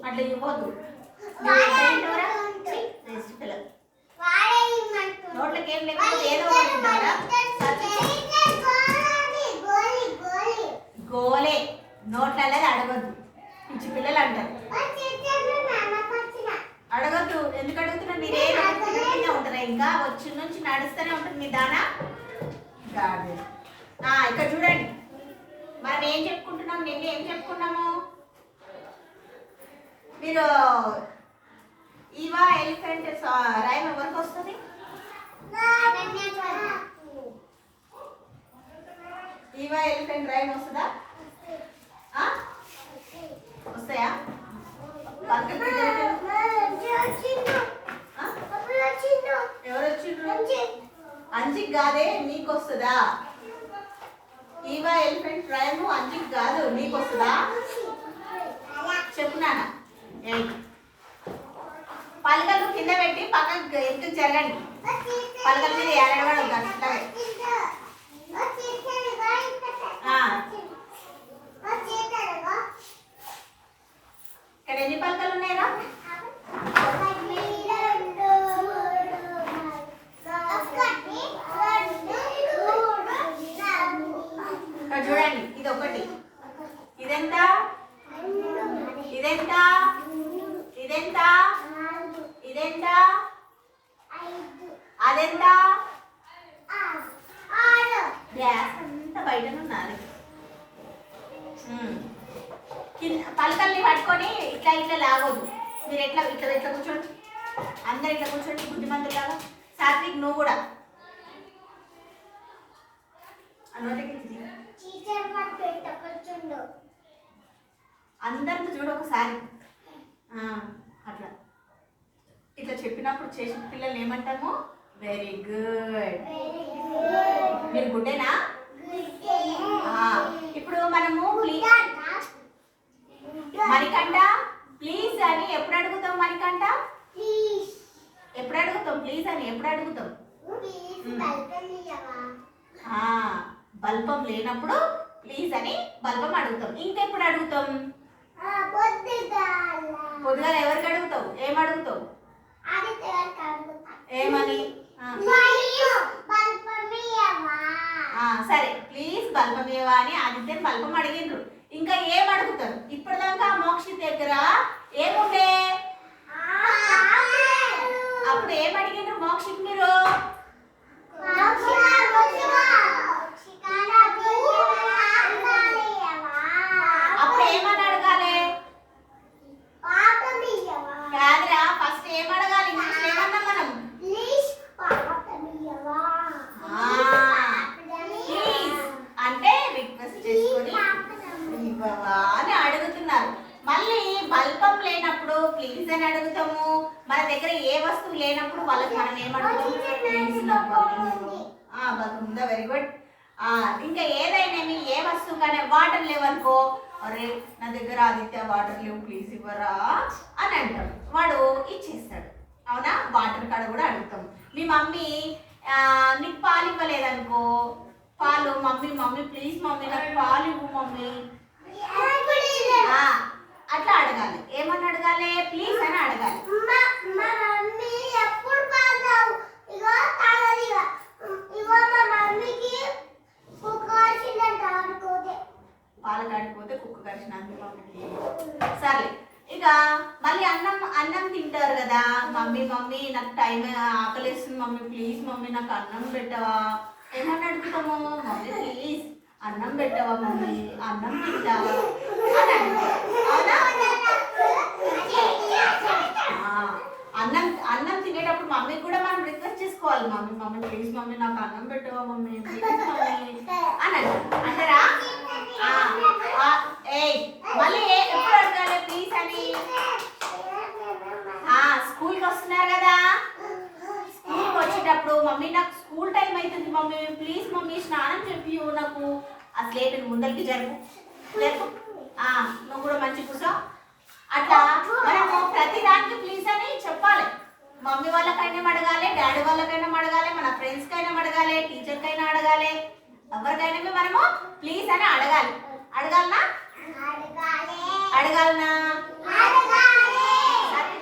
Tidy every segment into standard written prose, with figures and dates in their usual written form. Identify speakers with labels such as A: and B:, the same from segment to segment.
A: అట్లా ఇవ్వద్దు. నోట్లకి ఏం లేకపోతే ఏదో గోలే నోట్లలో అడగద్దు. పిచ్చి పిల్లలు అంటారు. అడగద్దు. ఎందుకు అడుగుతున్నా? మీరు ఏదో ఉంటారా? ఇంకా వచ్చి నుంచి నడుస్తూనే ఉంటుంది మీ దానా. ఇక్కడ చూడండి, మనం ఏం చెప్పుకుంటున్నాం? నిన్న ఏం చెప్పుకున్నాము? మీరు ఈవా ఎలిఫెంట్ రైమ్ ఎవరికి వస్తుంది? ఈవా ఎలిఫెంట్ రైమ్ వస్తుందా? వస్తాయా? ఎవరు వచ్చిండ్రు? అంజిక్ కాదే, నీకు వస్తుందా? ఈవా ఎలిఫెంట్ రైమ్ అంజిక్ కాదు, నీకు వస్తుందా? చెప్పున్నానా? పలకలు కింద పెట్టి పక్కకు ఎందుకు జరగండి. పలకల మీద ఏడవడం అట్లాగే. ఇక్కడ ఎన్ని పలకలు ఉన్నాయా? ఇక్కడ చూడండి, ఇది ఒకటి. ఇదెంత? ఇదెంత? ఇదెంత? ఇదెంత? అదెంత? గ్యాస్ అంతా బయట ఉన్నది. పలకల్ని పట్టుకొని ఇట్లా ఇట్లా లాగొద్దు. మీరు ఎట్లా ఇట్లా ఇట్లా కూర్చోండి. అందరు ఇట్లా కూర్చోండి బుద్ధిమంతులాగా. సాత్విక్ నువ్వు కూడా అందరిని చూడ ఒకసారి. అట్లా ఇట్లా చెప్పినప్పుడు చేసిన పిల్లల్ని ఏమంటాము? Very good. మీరు గుడ్డేనా? ఇప్పుడు మనము మణికంఠ ప్లీజ్ అని ఎప్పుడు అడుగుతాం? మణికంఠ ఎప్పుడు అడుగుతాం? ప్లీజ్ అని ఎప్పుడు అడుగుతాం? బల్బం లేనప్పుడు ప్లీజ్ అని బల్బం అడుగుతాం. ఇంకెప్పుడు అడుగుతాం? పొద్దుగాల ఎవరికి అడుగుతావు? ఏం అడుగుతావు? ఏమని? సరే, ప్లీజ్ బల్బం ఇవ్వవా అని ఆదిత్యని బల్బం అడిగిండ్రు. ఇంకా ఏం అడుగుతారు? ఇప్పటిదాకా మోక్షి దగ్గర ఏముండే? అప్పుడు ఏం అడిగిండ్రు మోక్షికి మీరు? అప్పుడు ఏమని అడగాలి? కాదురా, ఫస్ట్ ఏం అడగాలి? ఇంగ్లీష్ ఏమన్నా మనం? ప్లీజ్ అంటే రిక్వెస్ట్ చేసుకొని ఇవ్వవా అని అడుగుతున్నారు. మళ్ళీ బల్బం లేనప్పుడు ప్లీజ్ అని అడుగుతాము. మన దగ్గర ఏ వస్తువు లేనప్పుడు వాళ్ళకి మనం ఏమడుగుతాము? బాగుందా? Very good. ఇంకా ఏదైనా ఏ వస్తువు కానీ వాటర్ లేవనుకో, అరే నా దగ్గర ఆదిత్య వాటర్ లేవు ప్లీజ్ ఇవ్వరా అని అంటాం. వాడు ఇచ్చేస్తాడు. అవునా? వాటర్ కాడ కూడా అడుగుతాం. మీ మమ్మీ నీకు పాలు ఇవ్వలేదనుకో, పాలు మమ్మీ మమ్మీ ప్లీజ్ మమ్మీ నాకు పాలు ఇవ్వు మమ్మీ అట్లా అడగాలి. ఏమని అడగాలి? ప్లీజ్ అని అడగాలి. పాలు కాడిపోతే కుక్క కరిచినంత మమ్మీకి. సరే ఇక మళ్ళీ అన్నం తింటారు కదా. మమ్మీ మమ్మీ నాకు టైం ఆకలిస్తుంది మమ్మీ ప్లీజ్ మమ్మీ నాకు అన్నం పెట్టవా. ఏమని అడుగుతాము? మమ్మీ ప్లీజ్ అన్నం పెట్టవా మమ్మీ, అన్నం తింటావా అని అడుగుతాం. అన్నం తినేటప్పుడు మమ్మీ కూడా మనం రిక్వెస్ట్ చేసుకోవాలి. మమ్మీ మమ్మీ ప్లీజ్ మమ్మీ నాకు అన్నం పెట్టవా మమ్మీ ప్లీజ్ మమ్మీ అని అంటారా? మళ్ళీ ఎప్పుడు అడగాలి ప్లీజ్ అని? స్కూల్కి వస్తున్నారు కదా, స్కూల్కి వచ్చేటప్పుడు మమ్మీ నాకు స్కూల్ టైం అవుతుంది మమ్మీ ప్లీజ్ మమ్మీ స్నానం చెప్పి నాకు ఆ స్లేట్ ముందరికి జరుపు నువ్వు కూడా మంచి కూర్చో. అట్లా మనము ప్రతి దానికి ప్లీజ్ అని చెప్పాలి. మమ్మీ వాళ్ళకైనా అడగాలి, డాడీ వాళ్ళకైనా అడగాలి, మన ఫ్రెండ్స్కైనా అడగాలి, టీచర్కైనా అడగాలి, ఎవరికైనా మనము ప్లీజ్ అని అడగాలి. అడగాలనా? అడగాలనా?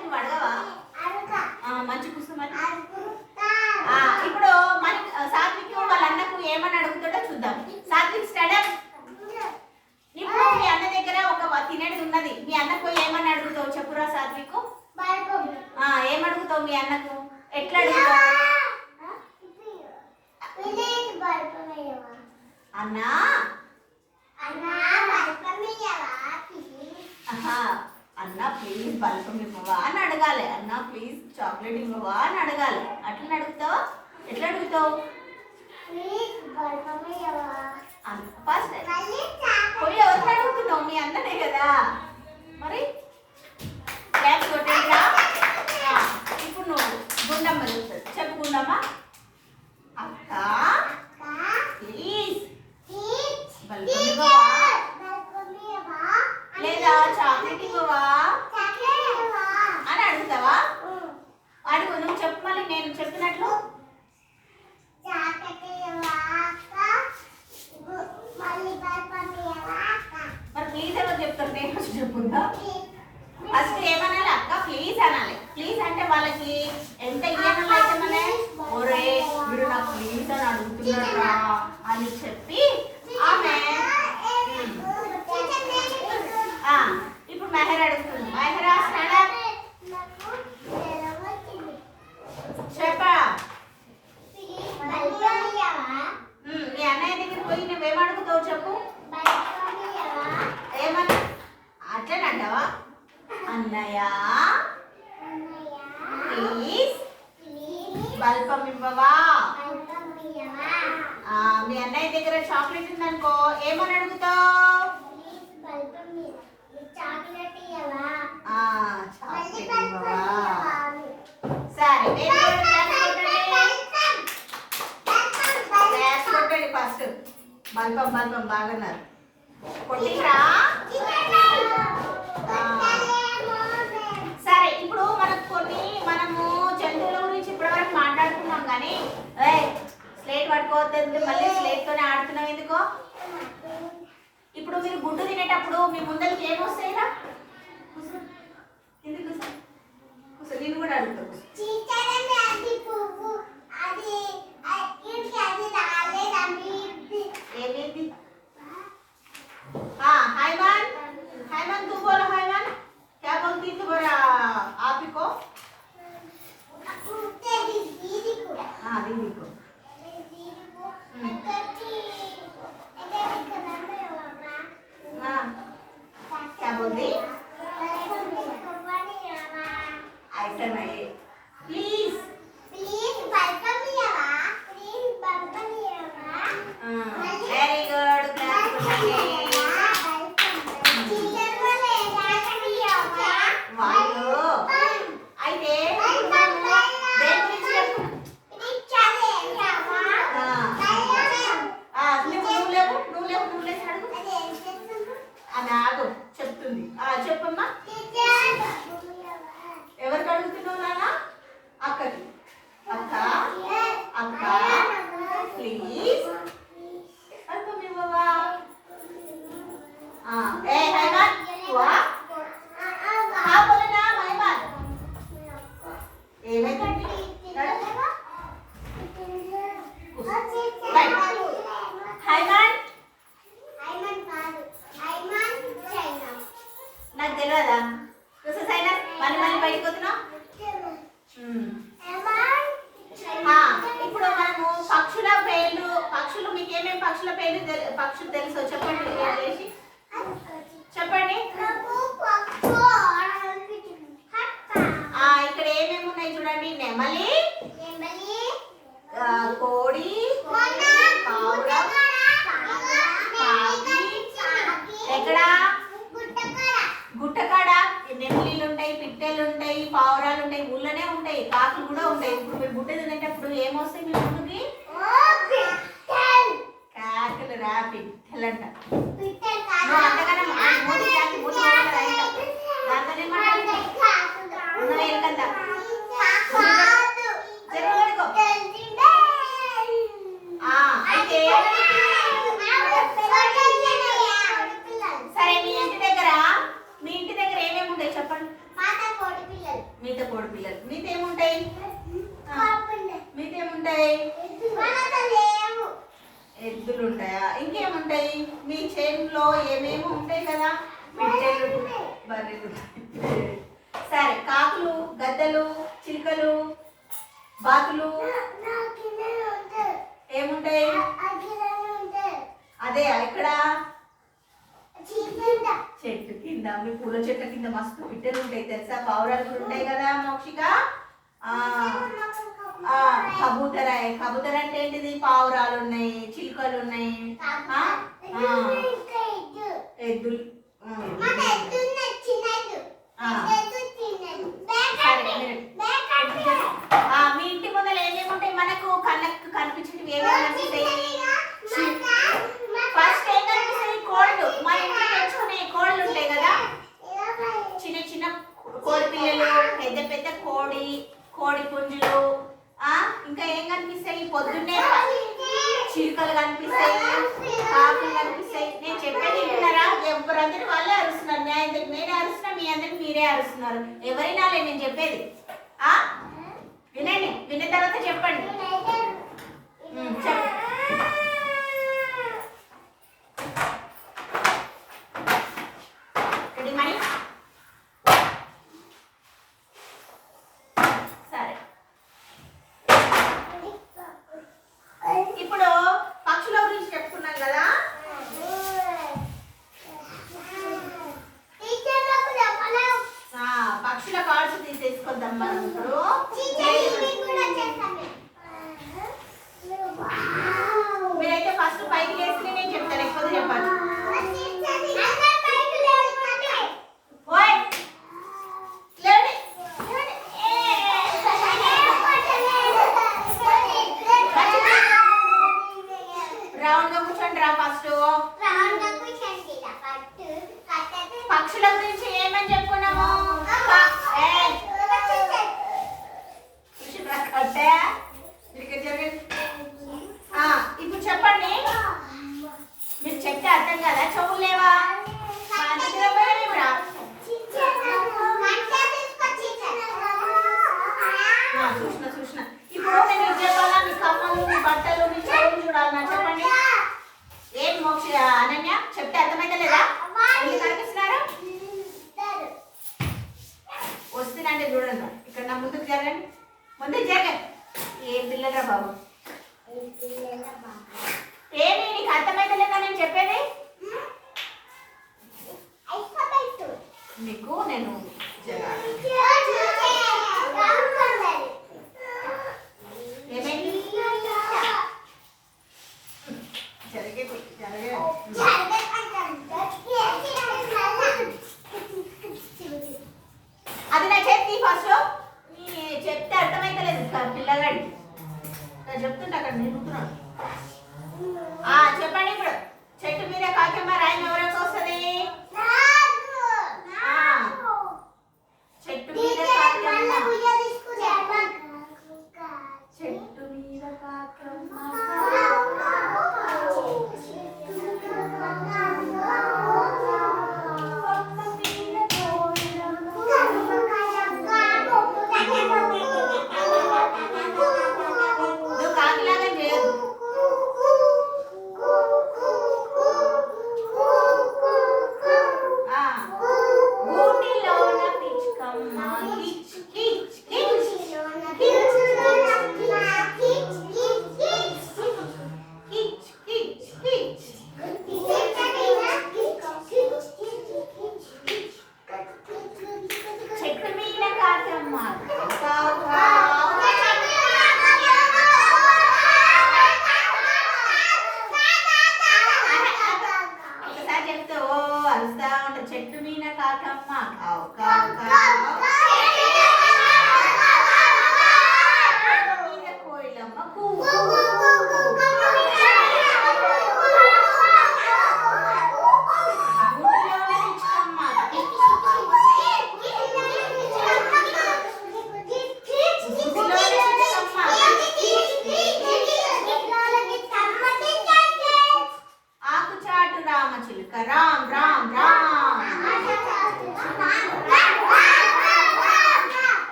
A: నువ్వు అడగవా? మంచి కూర్చోమని. ఇప్పుడు మన సాత్విక్ వాళ్ళ అన్నకు ఏమని అడుగుతాడో చూద్దాం. సాత్విక్ స్టాండప్. ఇప్పుడు మీ అన్న దగ్గర ఒక తినేది ఉన్నది, మీ అన్నకు ఏమని అడుగుతావు చెప్పురా సాత్విక్? ఏమడుగుతావు మీ అన్నకు? ఎట్లా అడుగుతావు? అన్నా అన్నా ప్లీజ్ బల్పం ఇవ్వవా అని అడగాలి. అన్నా ప్లీజ్ చాక్లెట్ ఇవ్వవా అని అడగాలి. అట్లా అడుగుతావు? ఎట్లా అడుగుతావు? ఫస్ట్ పోయి ఎవరిని అడుగుతున్నావు? మీ అన్ననే కదా. మరి క్లాప్స్ కొట్టేదిరా. ఇప్పుడు నువ్వు గుండమ్మ చెప్తావు. చెప్పు గుండమ్మ. అక్క ప్లీజ్ బల్పం ఇవ్వవా లేదా చాక్లెట్ ఇవ్వవా అని అడుగుతావా? అడుగు. నువ్వు చెప్పు మళ్ళీ నేను చెప్పినట్లు. మరి ప్లీజ్ ఎవరు చెప్తారు? నేను ఫస్ట్ చెప్పుకుందా? ఫస్ట్ ఏమనాలి? అక్క ప్లీజ్ అనాలి. ప్లీజ్ అంటే వాళ్ళకి ఎంత ఇయ్యనలు అయితే మనే ఒరే వీడు నాకు ప్లీజ్ అని అడుగుతున్నారా అని చెప్పి ఆమె ఇప్పుడు మెహర్ అడుగుతుంది. మెహరా స్టాండప్. చెప్పా మీ అన్నయ్య దగ్గర పోయి నువ్వేం అడుగుతావు చెప్పు? ఏమన్నా అట్లనంటావా? అన్నయ్య ప్లీజ్ బల్పం ఇవ్వవా. మీ అన్నయ్య దగ్గర చాక్లెట్ ఉందనుకో ఏమని అడుగుతావు? సరే ఫస్ట్ బల్పం బల్పం బాగున్నారు కొట్టిరా. సరే ఇప్పుడు మనము జంతువుల గురించి ఇప్పటివరకు మాట్లాడుకున్నాం కానీ స్లేట్ పట్టుకోవద్దు. మళ్ళీ స్లేట్ తోనే ఆడుతున్నాం ఎందుకో? ఇప్పుడు మీరు గుడ్డు తినేటప్పుడు మీ ముందరికి ఏమొస్తాయిరా? ఎందుకు కూర్చో నేను కూడా అడుగుతాను. ఏమేంటి? हाईमान हाईमान तू बोलो हाईमान क्या बोलती तुम्हारा आप ही को? दीदी को। हाँ दीदी को। हाँ क्या बोलती? ऐसा नहीं प्लीज प्लीज वेलकम लियावा प्लीज वेलकम लियावा। वेरी गुड क्लास అయితే అది ఆగు చెప్తుంది. చెప్పమ్మా. ఎవరికి అడుగుతున్నావు నాన్న? అక్కకి. అక్క అక్క ప్లీజ్ పక్షులు తెలుసో చెప్పండి చేసి చెప్పండి. ఇక్కడ ఏమేమి ఉన్నాయి చూడండి. నెమలి, కోడి, ఎక్కడ గుట్టకాడ నెమలీలు ఉంటాయి, పిట్టెలు ఉంటాయి, పావురాలు ఉంటాయి, ఊళ్ళోనే ఉంటాయి, కాకులు కూడా ఉంటాయి. ఇప్పుడు మీరు గుట్ట తినేటప్పుడు ఏమొస్తాయి మీ ముందుకి? కాకులు రా, పిట్టెలంట. సరే, మీ ఇంటి దగ్గర ఏమేమి ఉంటాయి చెప్పండి? మీతో కోడి పిల్లలు. మీతేముంటాయి? ఎద్దులు ఉంటాయా? ఇంకేముంటాయి? మీ చేనులో ఏమేమి ఉంటాయి కదా? పిట్టెలు, బర్రెలు. సరే, కాకులు, గద్దలు, చిలుకలు, బాతులు ఏముంటాయి? అదే ఇక్కడ చెట్టు కింద, మీ పూల చెట్ల కింద మస్తు పిట్టెలు ఉంటాయి తెలుసా? పావురాలు కూడా ఉంటాయి కదా మోక్షిక. కబూతర అంటే ఏంటిది? పావురాలు ఉన్నాయి, చిలుకలు ఉన్నాయి, ఎద్దులు. మీ ఇంటి ముందర ఏమేమి ఉంటాయి? మనకు కళ్ళకు కనిపించేవి ఏమేమి కనిపిస్తాయి? ఫస్ట్ ఏం కనిపిస్తాయి? కోళ్ళు. మా ఇంట్లో పెంచుకునే కోళ్ళు ఉంటాయి కదా, చిన్న చిన్న కోడి పిల్లలు, పెద్ద పెద్ద కోడి పుంజులు. ఇంకా ఏం కనిపిస్తాయి? పొద్దున్నే చిలుకలు కనిపిస్తాయి, కాకులు కనిపిస్తాయి. నేను చెప్పేది వింటున్నారా? ఎవరందరూ వాళ్ళే అరుస్తున్నారు. నేనే అరుస్తున్నా, మీ అందరికి మీరే అరుస్తున్నారు. ఎవరైనా నేను చెప్పేది వినండి. విన్న తర్వాత చెప్పండి. సరే, ఇప్పుడు పక్షుల గురించి చెప్పుకున్నాం కదా. పక్షుల కార్డ్స్ తీసేసుకుందాం మనం ఇప్పుడు. మీరైతే ఫస్ట్ పైకి లేసి నేను చెప్తాను, ఎక్కువ చెప్పాలి. రౌండ్ గా కూర్చోండి రా. ఫస్ట్ పక్షుల గురించి ఏమని చెప్పుకున్నాము? ఇప్పుడు చెప్పండి. మీరు చెప్తే అర్థం కదా? చెవులు లేవా? చూసిన ఇప్పుడు నేను చెప్పాలా? మీ కమ్మలు, మీ బట్టలు, మీ చెవులు చూడాలన్నా చెప్పండి. ఏం మోక్ష అనన్య చెప్తే అర్థమైతే లేదా? కనిపిస్తున్నారు వస్తుందంటే చూడండి. ఇక్కడ నా ముందుకు జరగండి, ముందుకు జరగండి. ఏ పిల్లరా బాబు? ఏమి నీకు అర్థమైతే లేదా నేను చెప్పేది? మీకు నేను అది నా చేతి ఫస్ట్ చెప్తే అర్థమైతే లేదు పిల్లగాడి. చెప్తుంటే అక్కడ నిలుపుతున్నాడు. చెప్పండి. ఇప్పుడు చెట్టు మీద కాకమ్మ రాయం ఎవరికి వస్తుంది? చెట్టు మీద కాకమ్మ, చెట్టు మీద కాకమ్మ.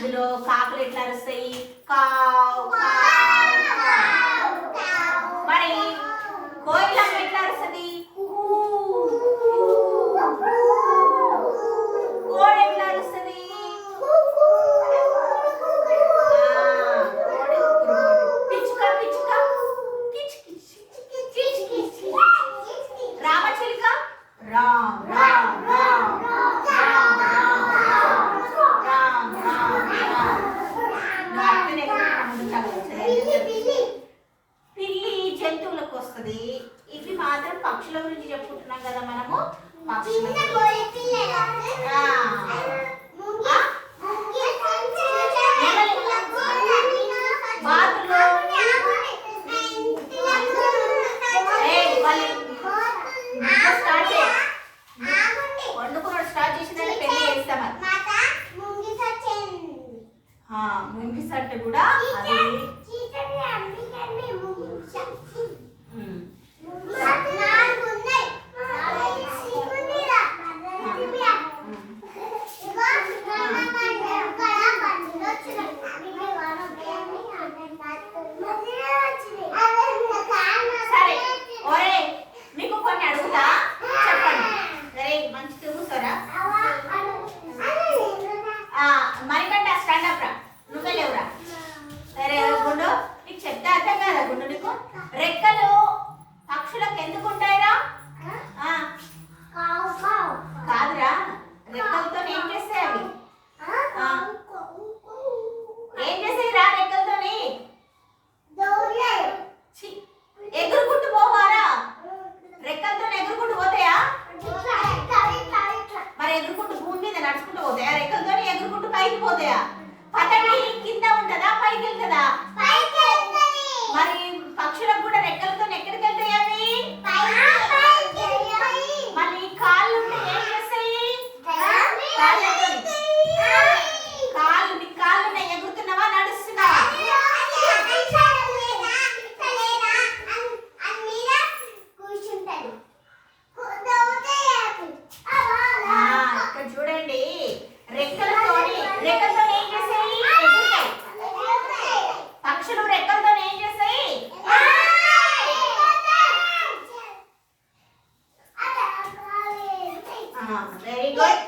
A: అందులో కాకులు ఎట్లా అరుస్తాయి? కావ్ కావ్ కావ్. మరి కోయిలమ్మ ఎట్లా అరుస్తుంది? కోడి ఎట్లా అరుస్తుంది? పిచ్చుక పిచ్చుక రామచిలుక రామ్ రామ్ రామ్ రామ్ రామ్ రామ్ రామ్ పిల్లి జంతువులకు వస్తుంది. ఇవి మాత్రం పక్షుల గురించి చెప్పుకుంటున్నాం కదా మనము. వండుకున్నాడు స్టార్ట్ చేసిందని పెళ్లి చేస్తామని ముంగి సట్టు కూడా సరే. ఒరే మీకు కొన్ని అడుగుతా, చెప్పండి. సరే మంచి చూసారా? మరికంటే స్టాండప్ రా, నువ్వే లేవురా. సరే గుండు, నీకు చెప్తే అర్థం కదా గుండు నీకు. రెక్కలు పక్షులకు ఎందుకు ఉంటాయిరా? కాదురా, రెక్కలతో ఏం చేస్తాయి అవి? ఏం చేసాయి రా రెక్కలతోని? ఎగురుకుంటూ పోవారా? రెక్కలతో ఎగురుకుంటూ పోతాయా? మరి ఎగురుకుంటూ భూమి మీద నడుచుకుంటూ పోతాయా? రెక్కలతో ఎగురుకుంటూ పైకి పోతాయా? పతంగి కింద ఉంటుందా పైకి వెళ్తుందా? మరి పక్షులకు కూడా రెక్కలతో ఎక్కడికి వెళ్తాయి అవి? మళ్ళీ కాళ్ళు ఉంటే ఏం చేస్తాయి? కాళ్ళు ఎగురుతున్నావా నడుస్తున్నావా? ఇక్కడ చూడండి, రెక్కలతో ఏం చేస్తాయి? ఎగురుతాయి. పక్షులు రెక్కలతో ఏం చేస్తాయి? Very good.